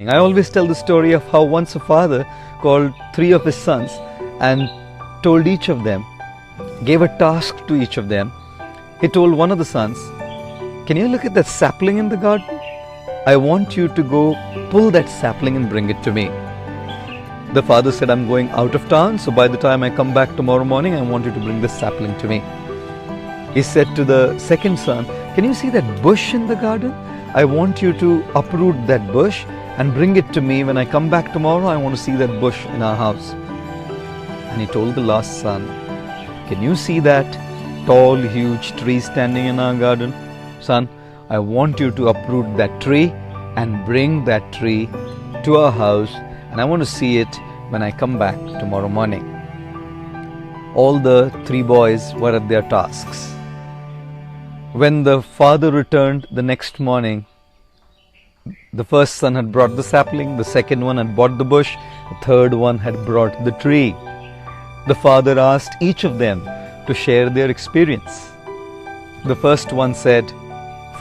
I always tell the story of how once a father called 3 of his sons and told each of them, gave a task to each of them. He told one of the sons, "Can you look at that sapling in the garden? I want you to go pull that sapling and bring it to me." The father said, "I'm going out of town, so by the time I come back tomorrow morning, I want you to bring this sapling to me." He said to the second son, "Can you see that bush in the garden? I want you to uproot that bush and bring it to me. When I come back tomorrow, I want to see that bush in our house." And he told the last son, "Can you see that tall, huge tree standing in our garden? Son, I want you to uproot that tree and bring that tree to our house, and I want to see it when I come back tomorrow morning." All the 3 boys were at their tasks. When the father returned the next morning, the first son had brought the sapling, the second one had brought the bush, the third one had brought the tree. The father asked each of them to share their experience. The first one said,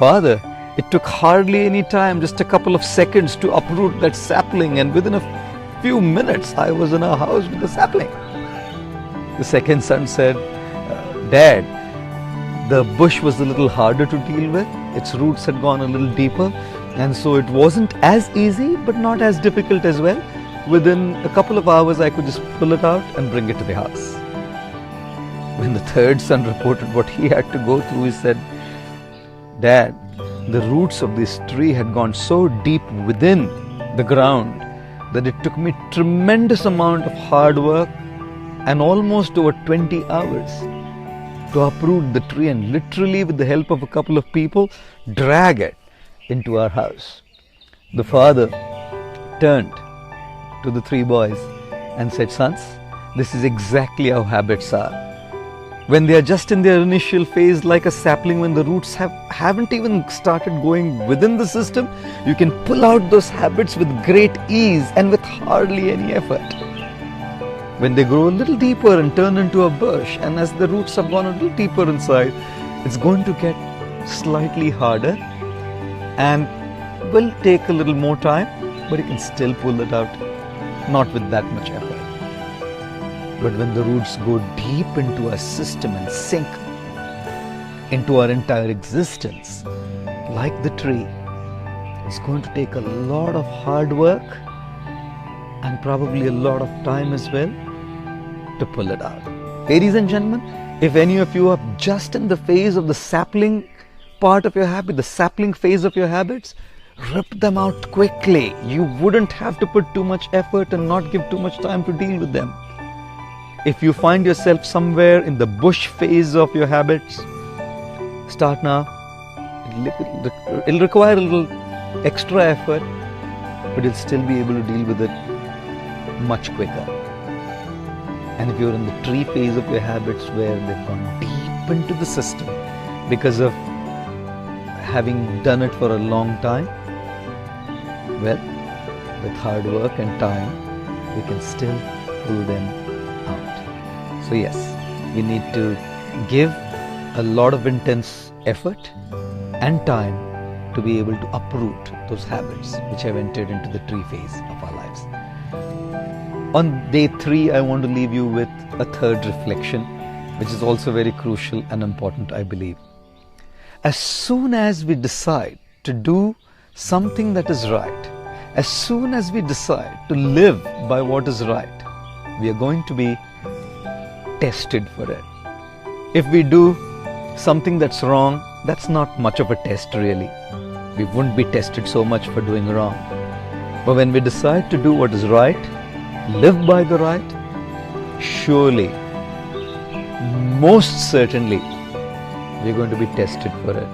"Father, it took hardly any time, just a couple of seconds to uproot that sapling, and within a few minutes I was in our house with the sapling." The second son said, "Dad, the bush was a little harder to deal with. Its roots had gone a little deeper, and so it wasn't as easy but not as difficult as well. Within a couple of hours I could just pull it out and bring it to the house." When the third son reported what he had to go through, he said, "Dad, the roots of this tree had gone so deep within the ground that it took me tremendous amount of hard work and almost over 20 hours to uproot the tree and literally, with the help of a couple of people, drag it into our house." The father turned to the 3 boys and said, "Sons, this is exactly how habits are. When they are just in their initial phase, like a sapling, when the roots haven't even started going within the system, you can pull out those habits with great ease and with hardly any effort. When they grow a little deeper and turn into a bush, and as the roots have gone a little deeper inside, it's going to get slightly harder and will take a little more time, but you can still pull it out, not with that much effort. But when the roots go deep into our system and sink into our entire existence, like the tree, it's going to take a lot of hard work and probably a lot of time as well to pull it out." Ladies and gentlemen, if any of you are just in the phase of the sapling part of your habit, the sapling phase of your habits, rip them out quickly. You wouldn't have to put too much effort and not give too much time to deal with them. If you find yourself somewhere in the bush phase of your habits, start now. It'll require a little extra effort, but you'll still be able to deal with it much quicker. And if you're in the tree phase of your habits, where they've gone deep into the system because of having done it for a long time, well, with hard work and time, we can still pull them out. So yes, we need to give a lot of intense effort and time to be able to uproot those habits which have entered into the tree phase of our lives. On day 3, I want to leave you with a third reflection, which is also very crucial and important, I believe. As soon as we decide to do something that is right, as soon as we decide to live by what is right, we are going to be tested for it. If we do something that's wrong, that's not much of a test really. We wouldn't be tested so much for doing wrong. But when we decide to do what is right, live by the right, surely, most certainly, we're going to be tested for it.